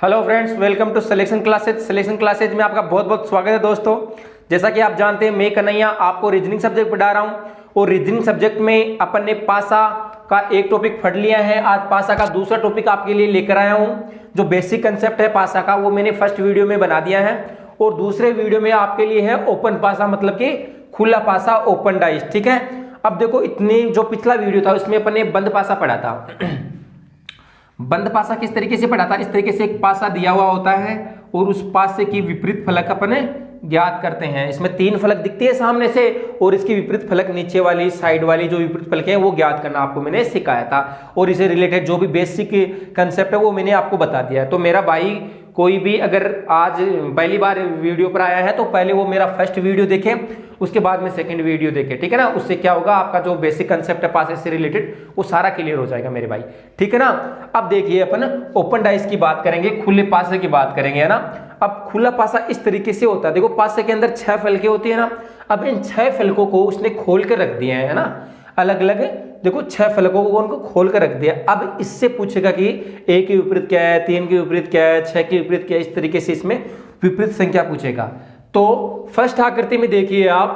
Hello friends, welcome to selection classes में आपका बहुत बहुत स्वागत है दोस्तों। जैसा कि आप जानते हैं, मैं कन्हैया आपको रीजनिंग सब्जेक्ट पढ़ा रहा हूं और रीजनिंग सब्जेक्ट में अपन ने पासा का एक टॉपिक पढ़ लिया है। आज पासा का दूसरा टॉपिक आपके लिए लेकर आया हूं। जो बेसिक कंसेप्ट है पासा का वो मैंने फर्स्ट वीडियो में बना दिया है और दूसरे वीडियो में आपके लिए है ओपन पासा, मतलब कि खुला पासा, ओपन डाइस। ठीक है, अब देखो, इतनी जो पिछला वीडियो था उसमें अपन ने बंद पासा पढ़ा था। बंद पासा किस तरीके से पढ़ा था? इस तरीके से एक पासा दिया हुआ होता है और उस पासे की विपरीत फलक अपन ज्ञात करते हैं। इसमें तीन फलक दिखती है सामने से और इसकी विपरीत फलक नीचे वाली साइड वाली जो विपरीत फलक है वो ज्ञात करना आपको मैंने सिखाया था और इसे रिलेटेड जो भी बेसिक कंसेप्ट है वो मैंने आपको बता दिया है। तो मेरा भाई कोई भी अगर आज पहली बार वीडियो पर आया है तो पहले वो मेरा फर्स्ट वीडियो देखे, उसके बाद में सेकंड वीडियो देखे। ठीक है ना, उससे क्या होगा, आपका जो बेसिक कंसेप्ट है पासे से रिलेटेड वो सारा क्लियर हो जाएगा मेरे भाई। ठीक है ना, अब देखिए अपन ओपन डाइस की बात करेंगे, खुले पासे की बात करेंगे, है ना। अब खुला पासा इस तरीके से होता है, देखो पासे के अंदर 6 फलके होती है ना। अब इन 6 फलकों को उसने खोल कर रख दिए हैं, है ना, अलग अलग। देखो 6 फलकों को उनको खोल कर रख दिया। अब इससे पूछेगा कि ए के विपरीत क्या है, 3 के विपरीत क्या है, 6 के विपरीत क्या है, इस तरीके से इसमें विपरीत संख्या पूछेगा। तो फर्स्ट आकृति में देखिए आप,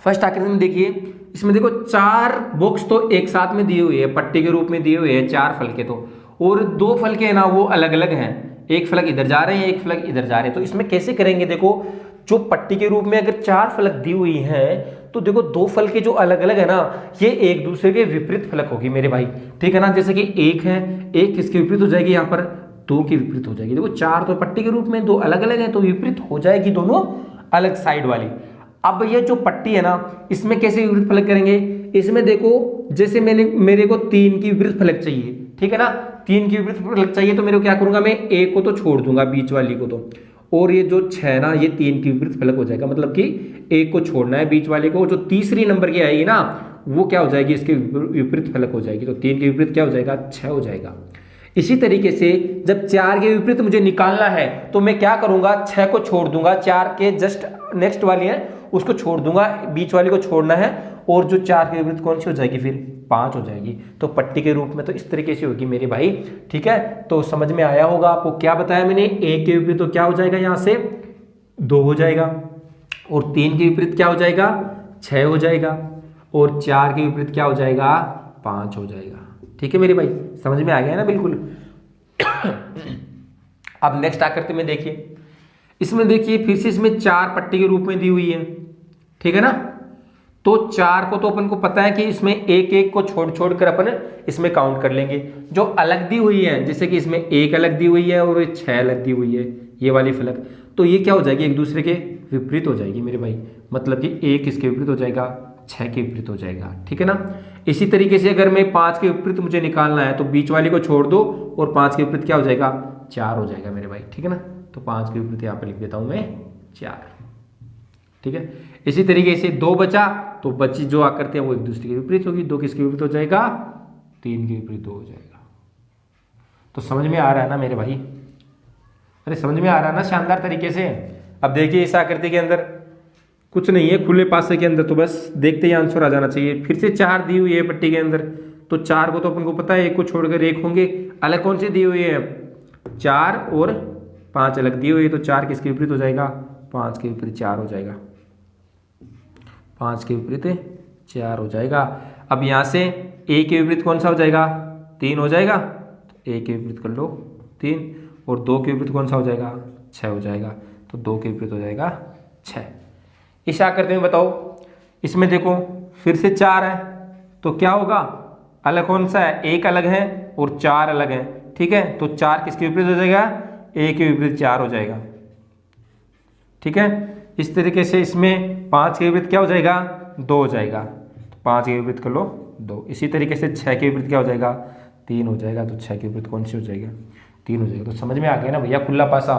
फर्स्ट आकृति में देखिए, इसमें देखो 4 बॉक्स तो एक साथ में दिए हुए हैं, पट्टी के रूप में दिए हुए हैं 4 फलके तो, और 2 फलके है ना वो अलग अलग हैं। एक फलक इधर जा रहे हैं, एक फलक इधर जा रहे हैं। तो इसमें कैसे करेंगे? देखो, जो पट्टी के रूप में अगर 4 फलक दी हुई हैं तो देखो 2 फलके जो अलग अलग है ना, ये एक दूसरे के विपरीत फलक होगी मेरे भाई। ठीक है ना, जैसे कि एक है, एक किसके विपरीत हो जाएगी, यहाँ पर 2 की विपरीत हो जाएगी। देखो 4 तो पट्टी के रूप में, 2 अलग अलग है तो विपरीत हो जाएगी दोनों अलग साइड वाली। अब ये जो पट्टी है ना, इसमें कैसे विपरीत फलक करेंगे? इसमें देखो, जैसे मेरे को 3 की विपरीत फलक चाहिए, ठीक है ना, 3 की विपरीत फलक चाहिए तो मेरे को क्या करूंगा, मैं ए को तो छोड़ दूंगा, बीच वाली को तो, और ये जो 6 ना, ये 3 की विपरीत फलक हो जाएगा, मतलब कि एक को छोड़ना है बीच वाले को। जो तीसरी नंबर की आएगी ना वो क्या हो जाएगी, इसके विपरीत फलक हो जाएगी। तो 3 के विपरीत क्या हो जाएगा, 6 हो जाएगा। इसी तरीके से जब 4 के विपरीत मुझे निकालना है तो मैं क्या करूंगा, 6 को छोड़ दूंगा, 4 के जस्ट नेक्स्ट वाली है उसको छोड़ दूंगा, बीच वाली को छोड़ना है, और जो 4 के विपरीत कौन सी हो जाएगी, फिर 5 हो जाएगी। तो पट्टी के रूप में तो इस तरीके से होगी मेरे भाई। ठीक है, तो समझ में आया होगा आपको। क्या बताया मैंने, ए के विपरीत तो क्या हो जाएगा, यहाँ से 2 हो जाएगा, और 3 के विपरीत क्या हो जाएगा, 6 हो जाएगा, और 4 के विपरीत क्या हो जाएगा, 5 हो जाएगा। ठीक है मेरे भाई, समझ में आ गया ना बिल्कुल। अब नेक्स्ट आकृति में देखिए, इसमें देखिए फिर से इसमें 4 पट्टी के रूप में दी हुई है। ठीक है ना, तो 4 को तो अपन को पता है कि इसमें एक एक को छोड़ छोड़ कर अपन इसमें काउंट कर लेंगे। जो अलग दी हुई है, जैसे कि इसमें 1 अलग दी हुई है और 6 अलग दी हुई है, ये वाली फलक, तो ये क्या हो जाएगी, एक दूसरे के विपरीत हो जाएगी मेरे भाई। मतलब कि 1 इसके विपरीत हो जाएगा, 6 के विपरीत हो जाएगा। ठीक है ना, इसी तरीके से अगर मैं 5 के विपरीत मुझे निकालना है तो बीच वाली को छोड़ दो और 5 के विपरीत क्या हो जाएगा, 4 हो जाएगा मेरे भाई। ठीक है ना, तो 5 के विपरीत यहाँ पे लिख देता हूं मैं 4। ठीक है, इसी तरीके से 2 बचा तो बची जो आकृति है वो एक दूसरे के विपरीत होगी। 2 किसके विपरीत हो जाएगा, 3 के विपरीत 2 हो जाएगा। तो समझ में आ रहा है ना मेरे भाई, अरे समझ में आ रहा है ना शानदार तरीके से। अब देखिए इस आकृति के अंदर कुछ नहीं है, खुले पासे के अंदर तो बस देखते ही आंसर आ जाना चाहिए। फिर से 4 दी हुई है पट्टी के अंदर, तो 4 को तो अपन को पता है, 1 को छोड़कर 1 होंगे। अलग कौन सी दी हुई है, 4 और 5 अलग दी हुई है, तो 4 किसके विपरीत हो जाएगा, 5 के विपरीत 4 हो जाएगा, 5 के विपरीत 4 हो जाएगा। अब यहाँ से ए के विपरीत कौन सा हो जाएगा, 3 हो जाएगा, तो ए के विपरीत कर लो 3, और 2 के विपरीत कौन सा हो जाएगा, 6 हो जाएगा, तो 2 के विपरीत हो जाएगा 6। इस आकृति में बताओ, इसमें देखो फिर से 4 है तो क्या होगा, अलग कौन सा है, 1 अलग है और 4 अलग है। ठीक है, तो 4 किसके विपरीत हो जाएगा, ए के विपरीत 4 हो जाएगा। ठीक है, इस तरीके से इसमें 5 के विपरीत क्या हो जाएगा, 2 हो जाएगा, तो 5 के विपरीत कर लो 2। इसी तरीके से 6 के विपरीत क्या हो जाएगा, 3 हो जाएगा, तो 6 के विपरीत कौन सी हो जाएगा, 3 हो जाएगा। तो समझ में आ गया ना भैया खुला पासा,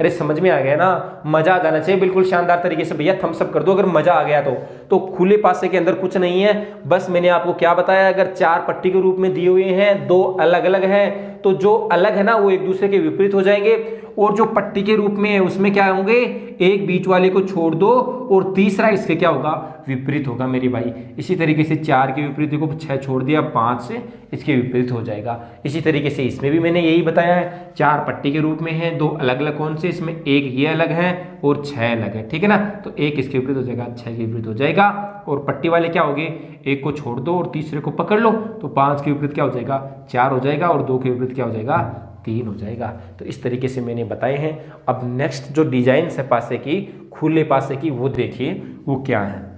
अरे समझ में आ गया ना, मजा आ जाना चाहिए बिल्कुल शानदार तरीके से। भैया थम्स अप कर दो अगर मजा आ गया तो तो खुले पासे के अंदर कुछ नहीं है। बस मैंने आपको क्या बताया, अगर चार पट्टी के रूप में दिए हुए हैं, दो अलग अलग हैं, तो जो अलग है ना वो एक दूसरे के विपरीत हो जाएंगे, और जो पट्टी के रूप में है उसमें क्या होंगे, एक बीच वाले को छोड़ दो और तीसरा इसके क्या होगा, विपरीत होगा मेरी भाई। इसी तरीके से 4 के विपरीत देखो 6 छोड़ दिया, 5 से इसके विपरीत हो जाएगा। इसी तरीके से इसमें भी मैंने यही बताया है, 4 पट्टी के रूप में है, दो अलग अलग कौन से, इसमें एक ये अलग है और 6 अलग है, ठीक है ना। तो एक इसके विपरीत हो जाएगा, 6 के विपरीत हो जाएगा, और पट्टी वाले क्या हो गए, एक को छोड़ दो और तीसरे को पकड़ लो, तो 5 के विपरीत क्या हो जाएगा, 4 हो जाएगा, और 2 के विपरीत क्या हो जाएगा, 3 हो जाएगा। तो इस तरीके से मैंने बताए हैं। अब नेक्स्ट जो डिजाइन है पासे की, खुले पासे की, वो देखिए वो क्या है।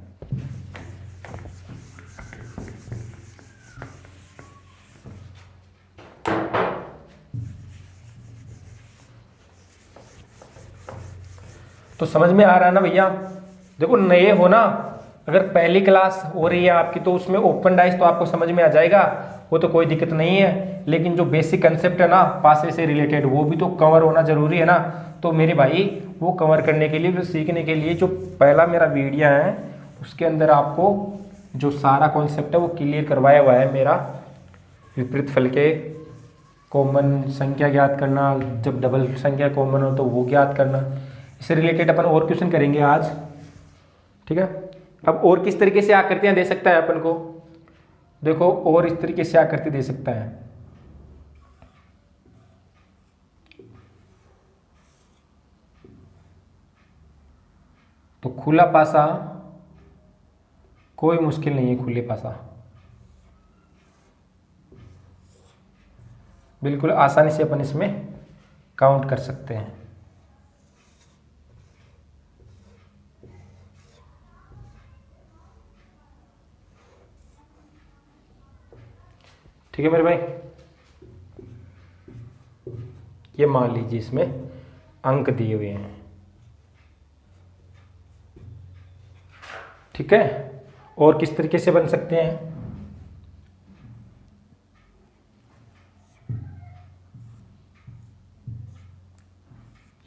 तो समझ में आ रहा है ना भैया। देखो नए हो ना, अगर पहली क्लास हो रही है आपकी तो उसमें ओपन डाइस तो आपको समझ में आ जाएगा, वो तो कोई दिक्कत नहीं है। लेकिन जो बेसिक कंसेप्ट है ना पासे से रिलेटेड, वो भी तो कवर होना जरूरी है ना। तो मेरे भाई वो कवर करने के लिए, फिर सीखने के लिए जो पहला मेरा वीडियो है उसके अंदर आपको जो सारा कॉन्सेप्ट है वो क्लियर करवाया हुआ है मेरा। विपरीत फल के कॉमन संख्या ज्ञात करना, जब डबल संख्या कॉमन हो तो वो ज्ञात करना, इससे रिलेटेड अपन और क्वेश्चन करेंगे आज, ठीक है। अब और किस तरीके से आकृतियां दे सकता है अपन को, देखो और इस तरीके से आकृति दे सकता है। तो खुला पासा कोई मुश्किल नहीं है, खुले पासा बिल्कुल आसानी से अपन इसमें काउंट कर सकते हैं। ठीक है मेरे भाई, ये मान लीजिए इसमें अंक दिए हुए हैं, ठीक है। और किस तरीके से बन सकते हैं,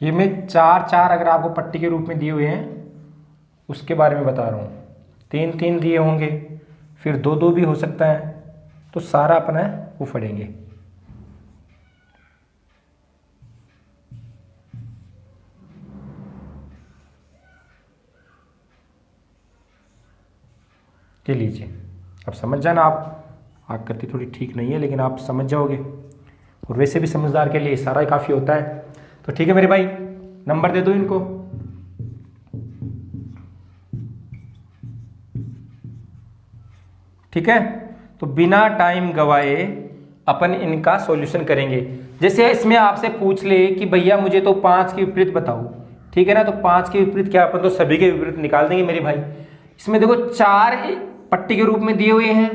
ये मैं 4 अगर आपको पट्टी के रूप में दिए हुए हैं उसके बारे में बता रहा हूँ। 3 दिए होंगे, फिर 2 भी हो सकता है, तो सारा अपना है वो पढ़ेंगे। ये लीजिए, अब समझ जाना आप। आकृति थोड़ी ठीक नहीं है लेकिन आप समझ जाओगे, और वैसे भी समझदार के लिए इशारा ही काफ़ी होता है। तो ठीक है मेरे भाई, नंबर दे दो इनको। ठीक है, तो बिना टाइम गवाए अपन इनका सॉल्यूशन करेंगे। जैसे इसमें आपसे पूछ ले कि भैया मुझे तो 5 के विपरीत बताओ, ठीक है ना। तो 5 के विपरीत क्या, अपन तो सभी के विपरीत निकाल देंगे मेरे भाई। इसमें देखो 4 पट्टी के रूप में दिए हुए हैं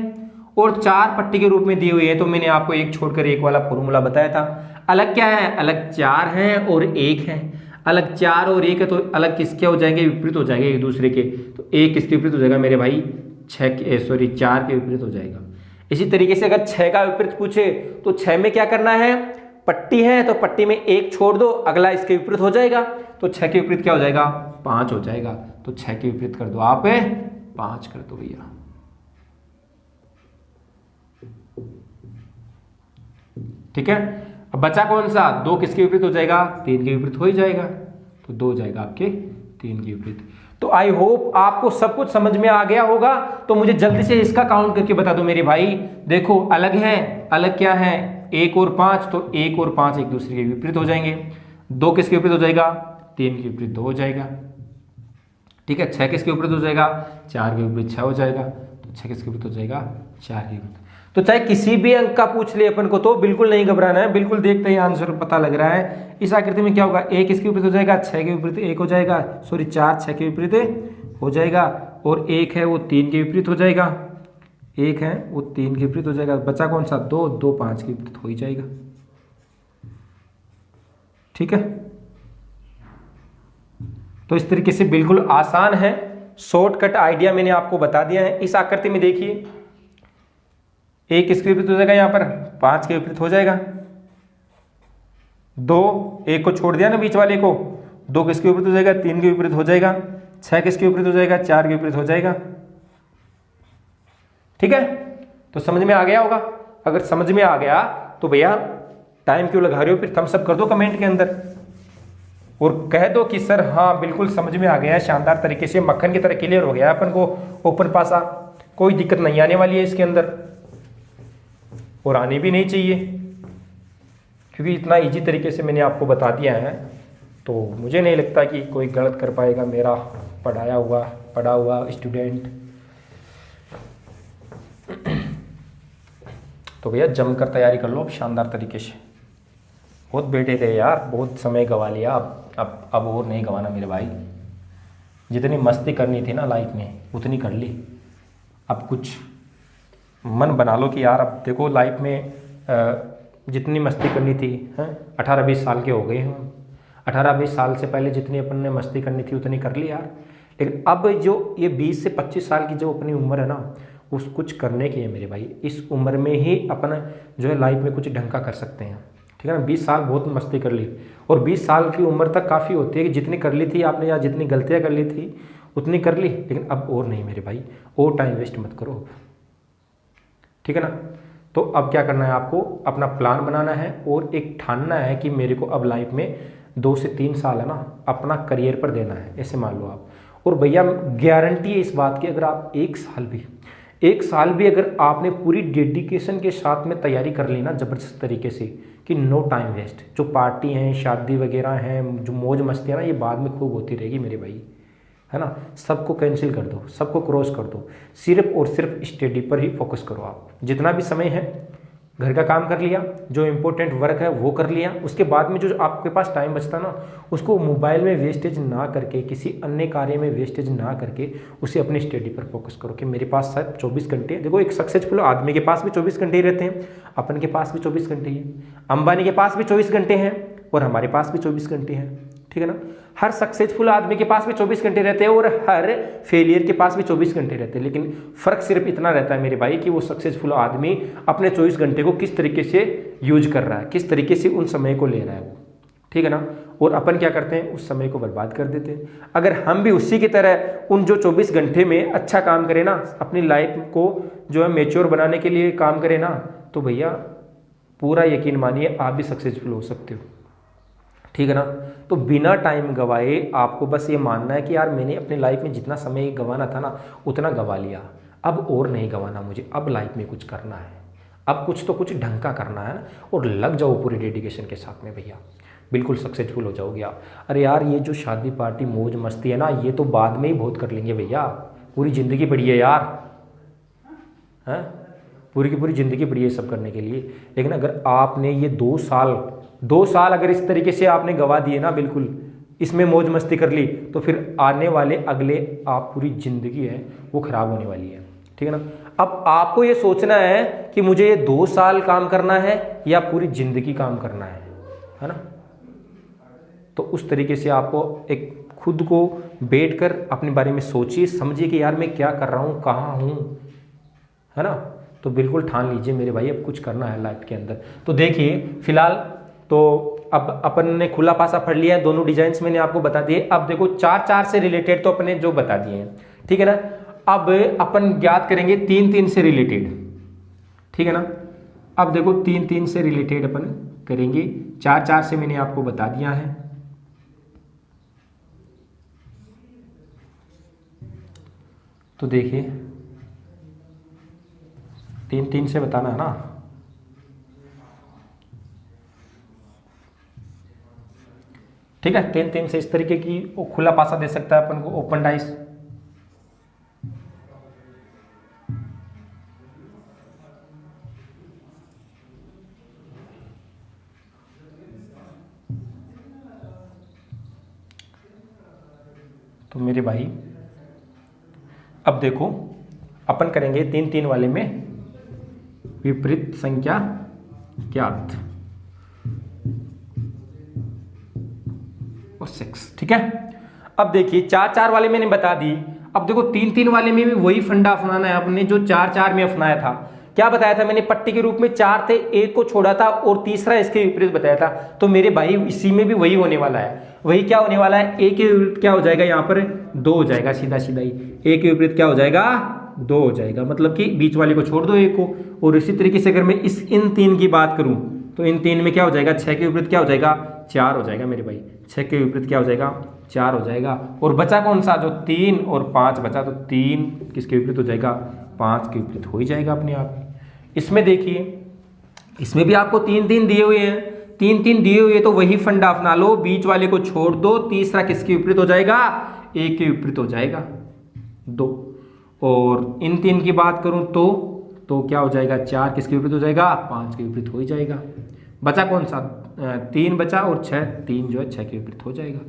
और 4 पट्टी के रूप में दिए हुए हैं, तो मैंने आपको एक छोड़कर एक वाला फॉर्मूला बताया था। अलग क्या है, अलग 4 है और 1 है। अलग 4 और 1 है तो अलग किसके हो जाएंगे, विपरीत हो जाएंगे एक दूसरे के। तो 1 किसके विपरीत हो जाएगा मेरे भाई, 4 के विपरीत हो जाएगा। इसी तरीके से अगर 6 का विपरीत पूछे तो 6 में क्या करना है, पट्टी है तो पट्टी में 1 छोड़ दो, अगला इसके विपरीत हो जाएगा, तो 6 के विपरीत क्या हो जाएगा, 5 हो जाएगा। तो 6 के विपरीत कर दो आप 5 कर दो भैया। ठीक है, अब बचा कौन सा, 2 किसके विपरीत हो जाएगा, 3 के विपरीत हो ही जाएगा, तो 2 हो जाएगा आपके 3 के विपरीत। तो आई होप आपको सब कुछ समझ में आ गया होगा। तो मुझे जल्दी से इसका काउंट करके बता दो मेरे भाई। देखो अलग है, अलग क्या है, 1 और 5, तो 1 और 5 एक दूसरे के विपरीत हो जाएंगे। 2 किसके विपरीत हो जाएगा, 3 के विपरीत 2 हो जाएगा। ठीक है, 6 किसके विपरीत हो जाएगा, 4 के विपरीत 6 हो जाएगा, तो 6 किसके विपरीत हो जाएगा, 4 के विपरीत। तो चाहे किसी भी अंक का पूछ ले अपन को तो बिल्कुल नहीं घबराना है, बिल्कुल देखते ही आंसर पता लग रहा है। इस आकृति में क्या होगा, 1 किसके विपरीत हो जाएगा, 6 के विपरीत 1 हो जाएगा, 4 6 के विपरीत हो जाएगा, और 1 है वो 3 के विपरीत हो जाएगा, 1 है वो 3 के विपरीत हो जाएगा। बचा कौन सा, 2 5 के विपरीत हो ही जाएगा। ठीक है, तो इस तरीके से बिल्कुल आसान है, शॉर्टकट आइडिया मैंने आपको बता दिया है। इस आकृति में देखिए 1 किसके विपरीत हो जाएगा, यहाँ पर 5 के विपरीत हो जाएगा। 2, 1 को छोड़ दिया ना बीच वाले को, 2 किसके विपरीत हो जाएगा, 3 के विपरीत हो जाएगा। 6 किसके विपरीत हो जाएगा, 4 के विपरीत हो जाएगा। ठीक है, तो समझ में आ गया होगा। अगर समझ में आ गया तो भैया टाइम क्यों लगा रहे हो, फिर थम्स अप कर दो कमेंट के अंदर और कह दो कि सर हाँ बिल्कुल समझ में आ गया है, शानदार तरीके से मक्खन की तरह क्लियर हो गया अपन को ओपन पासा, कोई दिक्कत नहीं आने वाली है इसके अंदर और आनी भी नहीं चाहिए, क्योंकि इतना इजी तरीके से मैंने आपको बता दिया है। तो मुझे नहीं लगता कि कोई गलत कर पाएगा मेरा पढ़ा हुआ स्टूडेंट। तो भैया जमकर तैयारी कर लो अब शानदार तरीके से। बहुत बैठे थे यार, बहुत समय गंवा लिया, अब और नहीं गंवाना मेरे भाई। जितनी मस्ती करनी थी ना लाइफ में उतनी कर ली। अब कुछ मन बना लो कि यार अब देखो लाइफ में जितनी मस्ती करनी थी, हैं 18-20 साल के हो गए हम, 18-20 साल से पहले जितनी अपन ने मस्ती करनी थी उतनी कर ली यार। लेकिन अब जो ये 20 से 25 साल की जो अपनी उम्र है ना, उस कुछ करने की है मेरे भाई। इस उम्र में ही अपन जो है लाइफ में कुछ ढंग का कर सकते हैं, ठीक है ना। 20 साल बहुत मस्ती कर ली और 20 साल की उम्र तक काफ़ी होती है कि जितनी कर ली थी आपने या जितनी गलतियाँ कर ली थी उतनी कर ली, लेकिन अब और नहीं मेरे भाई, और टाइम वेस्ट मत करो, ठीक है ना। तो अब क्या करना है, आपको अपना प्लान बनाना है और एक ठानना है कि मेरे को अब लाइफ में 2 से 3 साल है ना अपना करियर पर देना है, ऐसे मान लो आप। और भैया गारंटी है इस बात की, अगर आप 1 साल भी अगर आपने पूरी डेडिकेशन के साथ में तैयारी कर ली ना ज़बरदस्त तरीके से, कि नो टाइम वेस्ट। जो पार्टी हैं, शादी वगैरह हैं, जो मौज मस्ती है ना, ये बाद में खूब होती रहेगी मेरे भाई, है ना। सबको कैंसिल कर दो, सबको क्रॉस कर दो, सिर्फ और सिर्फ स्टडी पर ही फोकस करो आप। जितना भी समय है घर का काम कर लिया, जो इम्पोर्टेंट वर्क है वो कर लिया, उसके बाद में जो आपके पास टाइम बचता ना उसको मोबाइल में वेस्टेज ना करके, किसी अन्य कार्य में वेस्टेज ना करके उसे अपनी स्टडी पर फोकस करो। कि मेरे पास शायद 24 घंटे, देखो एक सक्सेसफुल आदमी के पास भी 24 घंटे ही रहते हैं, अपन के पास भी 24 घंटे ही है, अंबानी के पास भी 24 घंटे हैं और हमारे पास भी 24 घंटे हैं, ठीक है ना। हर सक्सेसफुल आदमी के पास भी 24 घंटे रहते हैं और हर फेलियर के पास भी 24 घंटे रहते हैं, लेकिन फ़र्क सिर्फ इतना रहता है मेरे भाई कि वो सक्सेसफुल आदमी अपने 24 घंटे को किस तरीके से यूज कर रहा है, किस तरीके से उन समय को ले रहा है वो, ठीक है ना। और अपन क्या करते हैं, उस समय को बर्बाद कर देते हैं। अगर हम भी उसी की तरह उन जो 24 घंटे में अच्छा काम करें ना, अपनी लाइफ को जो है मैच्योर बनाने के लिए काम करें ना, तो भैया पूरा यकीन मानिए आप भी सक्सेसफुल हो सकते हो, ठीक है ना। तो बिना टाइम गवाए आपको बस ये मानना है कि यार मैंने अपनी लाइफ में जितना समय गंवाना था ना उतना गंवा लिया, अब और नहीं गंवाना मुझे, अब लाइफ में कुछ करना है, अब कुछ तो कुछ ढंग का करना है ना, और लग जाओ पूरी डेडिकेशन के साथ में भैया, बिल्कुल सक्सेसफुल हो जाओगे आप। अरे यार ये जो शादी पार्टी मौज मस्ती है ना, ये तो बाद में ही बहुत कर लेंगे भैया, पूरी ज़िंदगी पड़ी है यार, हैं पूरी की पूरी ज़िंदगी पड़ी है सब करने के लिए। लेकिन अगर आपने ये 2 साल अगर इस तरीके से आपने गवा दिए ना, बिल्कुल इसमें मौज मस्ती कर ली, तो फिर आने वाले अगले आप पूरी ज़िंदगी है वो ख़राब होने वाली है, ठीक है ना। अब आपको ये सोचना है कि मुझे ये 2 साल काम करना है या पूरी ज़िंदगी काम करना है ना। तो उस तरीके से आपको एक खुद को बैठकर अपने बारे में सोचिए, समझिए कि यार मैं क्या कर रहा हूँ, कहाँ हूँ, है ना। तो बिल्कुल ठान लीजिए मेरे भाई अब कुछ करना है लाइफ के अंदर। तो देखिए फिलहाल तो अब अपन ने खुला पासा पढ़ लिया है, दोनों डिजाइन्स मैंने आपको बता दिए। अब देखो 4-4 से रिलेटेड तो अपने जो बता दिए हैं, ठीक है ना। अब अपन ज्ञात करेंगे 3-3 से रिलेटेड, ठीक है ना। अब देखो 3-3 से रिलेटेड अपन करेंगे, 4-4 से मैंने आपको बता दिया है। तो देखिए 3-3 से बताना है ना। ठीक है, 3-3 से इस तरीके की वो खुला पासा दे सकता है अपन को, ओपन डाइस। तो मेरे भाई अब देखो अपन करेंगे 3-3 वाले में विपरीत संख्या ज्ञात और 6, ठीक है। अब देखिए 4-4 वाले मैंने बता दी। अब देखो 3-3 वाले में भी वही फंडा अपनाना है अपने जो 4-4 में अपनाया था। क्या बताया था मैंने, पट्टी के रूप में 4 थे, एक को छोड़ा था और तीसरा इसके विपरीत बताया था। तो मेरे भाई इसी में भी वही होने वाला है। वही क्या होने वाला है, ए के विपरीत क्या हो जाएगा, यहाँ पर 2 हो जाएगा, सीधा सीधा ही। ए के विपरीत क्या हो जाएगा, 2 हो जाएगा, मतलब कि बीच वाले को छोड़ दो एक को। और इसी तरीके से अगर मैं इन 3 की बात करूं तो इन 3 में क्या हो जाएगा, 6 के विपरीत क्या हो जाएगा, 4 हो जाएगा मेरे भाई। 6 के विपरीत क्या हो जाएगा, 4 हो जाएगा। और बचा कौन सा, जो 3 और 5 बचा, तो 3 किसके विपरीत हो जाएगा, 5 के विपरीत हो ही जाएगा अपने आप। इसमें देखिए, इसमें भी आपको 3 दिए हुए हैं, 3 दिए हुए, तो वही फंडा अपना लो, बीच वाले को छोड़ दो, तीसरा किसके विपरीत हो जाएगा, 1 के विपरीत हो जाएगा 2। और इन 3 की बात करूं तो क्या हो जाएगा, 4 किसके विपरीत हो जाएगा, 5 के विपरीत हो ही जाएगा। बचा कौन सा, 3 बचा, और 6, 3 जो है 6 के विपरीत हो जाएगा,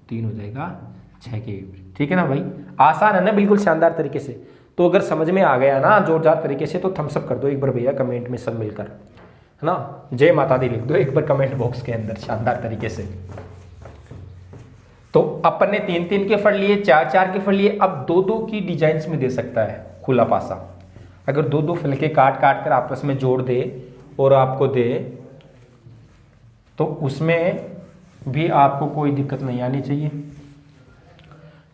3 हो जाएगा 6 के विपरीत। ठीक है ना भाई, आसान है ना, बिल्कुल शानदार तरीके से। तो अगर समझ में आ गया ना जोरदार तरीके से, तो थम्स अप कर दो एक बार भैया कमेंट में सब मिलकर, है ना, जय माता दी लिख दो एक बार कमेंट बॉक्स के अंदर शानदार तरीके से। तो अपन ने 3 के फड़ लिए, 4 के फड़ लिए। अब 2 की डिजाइन्स में दे सकता है खुला पासा। अगर 2 फलके काट कर आपस में जोड़ दे और आपको दे, तो उसमें भी आपको कोई दिक्कत नहीं आनी चाहिए।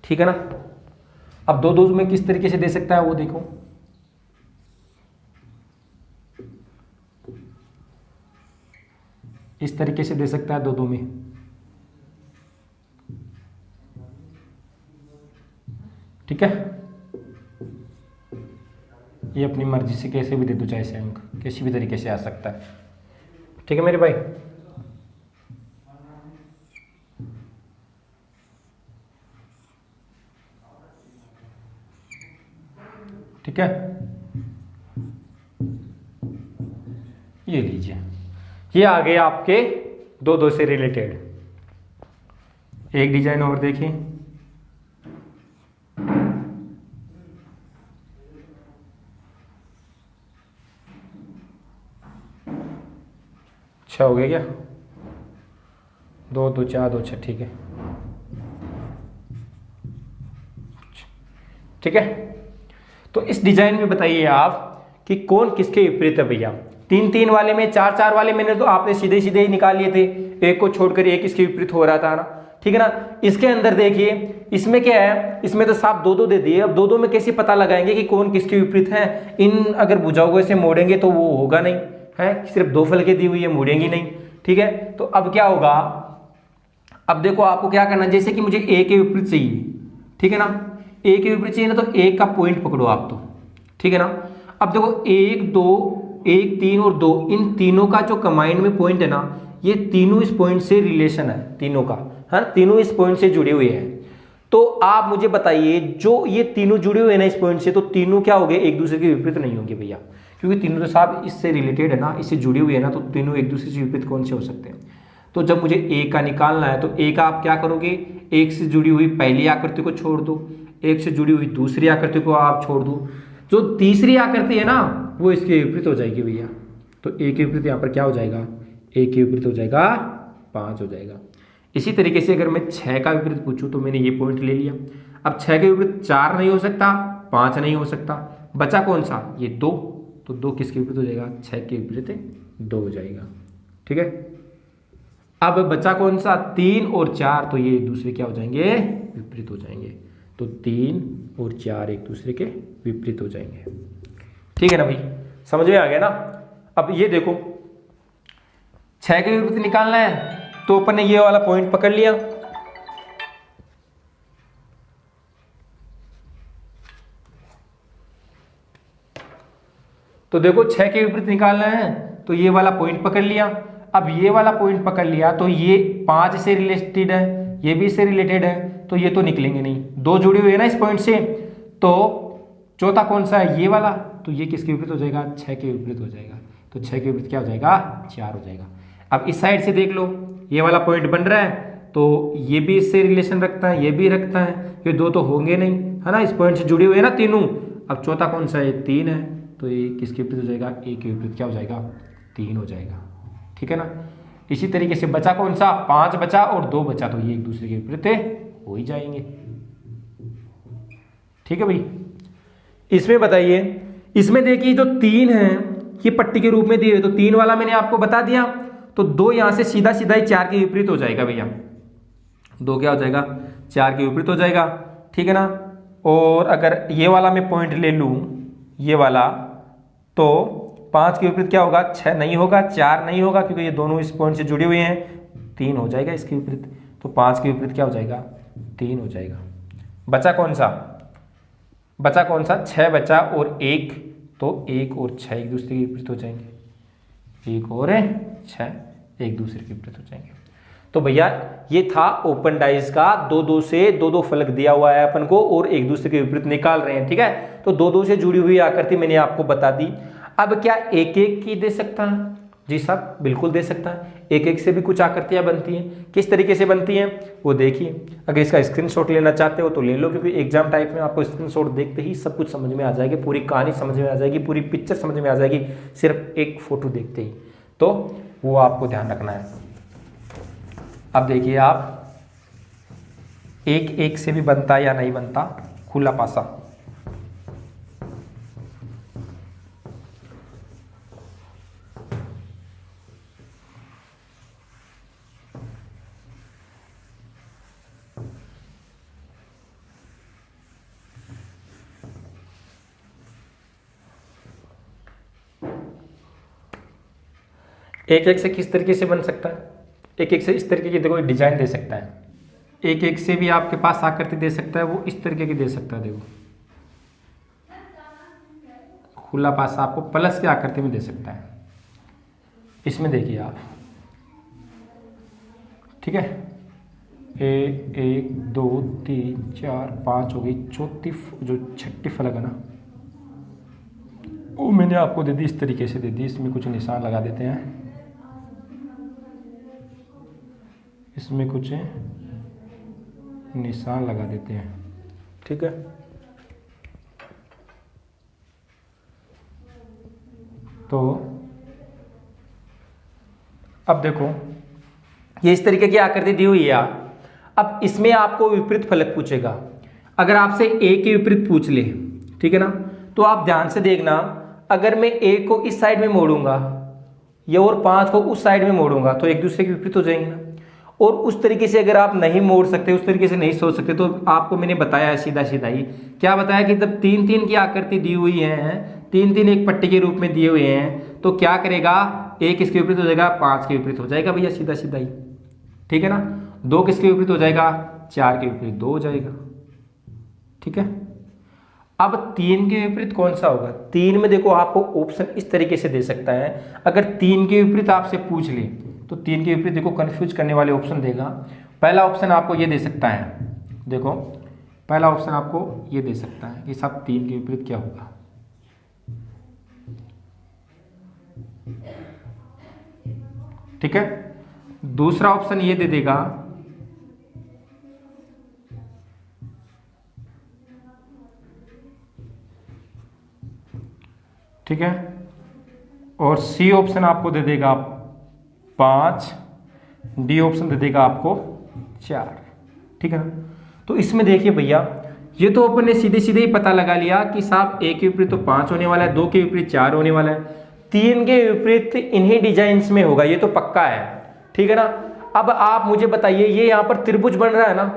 ठीक है ना। अब 2 में किस तरीके से दे सकता है वो देखो। इस तरीके से दे सकता है 2 में। ठीक है, ये अपनी मर्जी से कैसे भी दे दो, चाहे से अंक किसी भी तरीके से आ सकता है। ठीक है मेरे भाई। ठीक है, ये लीजिए, ये आ गए आपके 2 से रिलेटेड। एक डिजाइन और देखिए, अच्छा हो गया क्या, 2 2 4 2 6। ठीक है, ठीक है। तो इस डिजाइन में बताइए आप कि कौन किसके विपरीत है भैया। 3 वाले में, 4 वाले मैंने तो आपने सीधे ही निकाल लिए थे, एक को छोड़कर एक इसके विपरीत हो रहा था ना। ठीक है ना। इसके अंदर देखिए, इसमें क्या है, इसमें तो साफ 2 दे दिए। अब 2 में कैसे पता लगाएंगे कि कौन किसके विपरीत है। इन अगर भुजाओं से मोड़ेंगे तो वो होगा नहीं है, सिर्फ 2 फलके दी हुई है, मुड़ेंगी नहीं। ठीक है, तो अब क्या होगा, अब देखो आपको क्या करना है, जैसे कि मुझे ए के विपरीत चाहिए। ठीक है ना, ए के विपरीत चाहिए ना, तो एक का पॉइंट पकड़ो आप तो। ठीक है ना। अब देखो 1 2 1 3 और 2, इन तीनों का जो कंबाइंड में पॉइंट है ना, ये तीनों इस पॉइंट से रिलेशन है, तीनों का, है, तीनों इस पॉइंट से जुड़े हुए हैं। तो आप मुझे बताइए, जो ये तीनों जुड़े हुए हैं ना इस पॉइंट से, तो तीनों क्या हो गए, एक दूसरे के विपरीत नहीं होंगे भैया, क्योंकि तीनों तो साहब इससे रिलेटेड है ना, इससे जुड़ी हुई है ना, तो तीनों एक दूसरे से विपरीत कौन से हो सकते हैं। तो जब मुझे ए का निकालना है, तो ए का आप क्या करोगे, एक से जुड़ी हुई पहली आकृति को छोड़ दो, एक से जुड़ी हुई दूसरी आकृति को आप छोड़ दो, जो तीसरी आकृति है ना वो इसके विपरीत हो जाएगी भैया। तो ए के विपरीत यहाँ पर क्या हो जाएगा, ए के विपरीत हो जाएगा 5 हो जाएगा। इसी तरीके से अगर मैं 6 का विपरीत पूछूं, तो मैंने ये पॉइंट ले लिया। अब 6 के विपरीत 4 नहीं हो सकता, 5 नहीं हो सकता, बचा कौन सा, ये 2। तो 2 किसके विपरीत हो जाएगा, 6 के विपरीत 2 हो जाएगा। ठीक है, अब बचा कौन सा, 3 और 4, तो ये एक दूसरे क्या हो जाएंगे, विपरीत हो जाएंगे। तो 3 और 4 एक दूसरे के विपरीत हो जाएंगे। ठीक है ना भाई, समझ में आ गया ना। अब ये देखो, 6 के विपरीत निकालना है, तो अपन ने ये वाला पॉइंट पकड़ लिया। तो देखो 6 के विपरीत निकालना है, तो ये वाला पॉइंट पकड़ लिया। अब ये वाला पॉइंट पकड़ लिया, तो ये 5 से रिलेटेड है, ये भी इससे रिलेटेड है, तो ये तो निकलेंगे नहीं, 2 जुड़ी हुई है ना इस पॉइंट से। तो चौथा कौन सा है, ये वाला, तो ये किसके विपरीत हो जाएगा, 6 के विपरीत हो जाएगा। तो 6 के विपरीत क्या हो जाएगा, 4 हो जाएगा। अब इस साइड से देख लो, ये वाला पॉइंट बन रहा है, तो ये भी इससे रिलेशन रखता है, ये भी रखता है, ये 2 तो होंगे नहीं, है ना, इस पॉइंट से जुड़े हुए है ना तीनों। अब चौथा कौन सा है, 3 है, तो ये किसके विपरीत हो जाएगा, ए के विपरीत क्या हो जाएगा, 3 हो जाएगा। ठीक है ना। इसी तरीके से बचा कौन सा, 5 बचा और 2 बचा, तो ये एक दूसरे के विपरीत हो ही जाएंगे। ठीक है भाई। इसमें बताइए, इसमें देखिए जो 3 है ये पट्टी के रूप में दिए, तो 3 वाला मैंने आपको बता दिया, तो 2 यहां से सीधा सीधा ही 4 के विपरीत हो जाएगा भैया। 2 क्या हो जाएगा, 4 के विपरीत हो जाएगा। ठीक है ना। और अगर ये वाला मैं पॉइंट ले लूँ, ये वाला, तो 5 के विपरीत क्या होगा, 6 नहीं होगा, 4 नहीं होगा, क्योंकि ये दोनों इस पॉइंट से जुड़े हुए हैं, 3 हो जाएगा इसके विपरीत। तो 5 के विपरीत क्या हो जाएगा, 3 हो जाएगा। बचा कौन सा, 6 बचा और 1, तो 1 और 6 एक दूसरे के विपरीत हो जाएंगे, 1 और 6 एक दूसरे के विपरीत हो जाएंगे। तो भैया ये था ओपन डाइस का 2-2 से 2-2 फलक दिया हुआ है अपन को और एक दूसरे के विपरीत निकाल रहे हैं, ठीक है। तो 2-2 से जुड़ी हुई आकृति मैंने आपको बता दी। अब क्या 1-1 की दे सकता है, जी साहब बिल्कुल दे सकता है। 1-1 से भी कुछ आकृतियां बनती हैं, किस तरीके से बनती हैं वो देखिए। अगर इसका स्क्रीनशॉट लेना चाहते हो तो ले लो, क्योंकि एग्जाम टाइप में आपको स्क्रीनशॉट देखते ही सब कुछ समझ में आ जाएगी, पूरी कहानी समझ में आ जाएगी, पूरी पिक्चर समझ में आ जाएगी, सिर्फ एक फोटो देखते ही। तो वो आपको ध्यान रखना है। अब देखिए आप 1-1 से भी बनता या नहीं बनता, खुला पासा। एक एक से किस तरीके से बन सकता है, एक एक से इस तरीके की देखो डिजाइन दे सकता है, एक एक से भी आपके पास आकृति दे सकता है, वो इस तरीके की दे सकता है। देखो खुला पासा आपको प्लस की आकृति में दे सकता है। इसमें देखिए आप, ठीक है, 1 2 3 4 5 हो गई, चौथी जो छठी फलक है ना, वो मैंने आपको दे दी, इस तरीके से दे दी। इसमें कुछ निशान लगा देते हैं, इसमें कुछ निशान लगा देते हैं, ठीक है। तो अब देखो ये इस तरीके की आकृति दी हुई है। अब इसमें आपको विपरीत फलक पूछेगा। अगर आपसे ए के विपरीत पूछ ले, ठीक है ना, तो आप ध्यान से देखना, अगर मैं ए को इस साइड में मोड़ूंगा ये और 5 को उस साइड में मोड़ूंगा तो एक दूसरे के विपरीत हो जाएंगे ना। और उस तरीके से अगर आप नहीं मोड़ सकते, उस तरीके से नहीं सोच सकते, तो आपको मैंने बताया सीधा सीधा ही, क्या बताया कि जब 3-3 की आकृति दी हुई है, 3-3 एक पट्टी के रूप में दिए हुए हैं, तो क्या करेगा, 1 किसके विपरीत हो जाएगा, 5 के विपरीत हो जाएगा भैया, सीधा सीधा ही, ठीक है ना। 2 किसके विपरीत हो जाएगा, 4 के विपरीत 2 हो जाएगा, ठीक है। अब 3 के विपरीत कौन सा होगा, 3 में देखो आपको ऑप्शन इस तरीके से दे सकता है। अगर 3 के विपरीत आपसे पूछ ले तो 3 के विपरीत देखो कंफ्यूज करने वाले ऑप्शन देगा। पहला ऑप्शन आपको ये दे सकता है, देखो पहला ऑप्शन आपको ये दे सकता है कि साहब 3 के विपरीत क्या होगा, ठीक है। दूसरा ऑप्शन ये दे देगा, ठीक है, और सी ऑप्शन आपको दे देगा 5, डी ऑप्शन दे देगा आपको 4, ठीक है ना। तो इसमें देखिए भैया, ये तो अपन ने सीधे सीधे ही पता लगा लिया कि साहब 1 के विपरीत तो 5 होने वाला है, 2 के विपरीत 4 होने वाला है, 3 के विपरीत इन्हीं डिजाइन्स में होगा, ये तो पक्का है, ठीक है ना। अब आप मुझे बताइए, ये यहाँ पर त्रिभुज बन रहा है ना,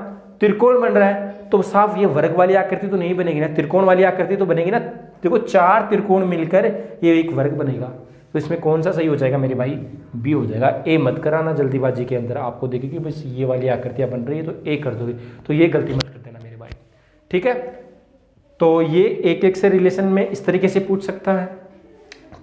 त्रिकोण बन रहा है, तो साफ ये वर्ग वाली आकृति तो नहीं बनेगी ना, त्रिकोण वाली आकृति तो बनेगी ना। देखो 4 त्रिकोण मिलकर ये एक वर्ग बनेगा, तो इसमें कौन सा सही हो जाएगा मेरे भाई, बी हो जाएगा। ए मत कराना जल्दीबाजी के अंदर, आपको देखेगी कि बस ये वाली आकृतियां बन रही है तो ए कर दोगे, तो ये गलती मत कर देना मेरे भाई, ठीक है। तो ये 1-1 से रिलेशन में इस तरीके से पूछ सकता है,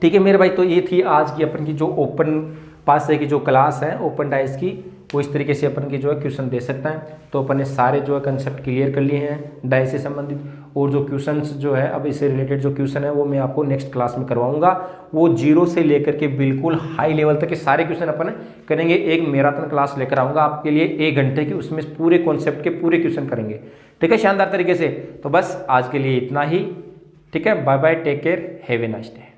ठीक है मेरे भाई। तो ये थी आज की अपन की जो ओपन पासे की जो क्लास है ओपन डाइस की, वो इस तरीके से अपन की जो है क्वेश्चन दे सकता है। तो अपन ने सारे जो है कंसेप्ट क्लियर कर लिए हैं डाइस से संबंधित, और जो क्वेश्चंस जो है अब इससे रिलेटेड जो क्वेश्चन है वो मैं आपको नेक्स्ट क्लास में करवाऊंगा। वो 0 से लेकर के बिल्कुल हाई लेवल तक के सारे क्वेश्चन अपन करेंगे। एक मैराथन क्लास लेकर आऊंगा आपके लिए 1 घंटे की, उसमें पूरे कॉन्सेप्ट के पूरे क्वेश्चन करेंगे, ठीक है, शानदार तरीके से। तो बस आज के लिए इतना ही, ठीक है, bye bye, take care, have a nice day.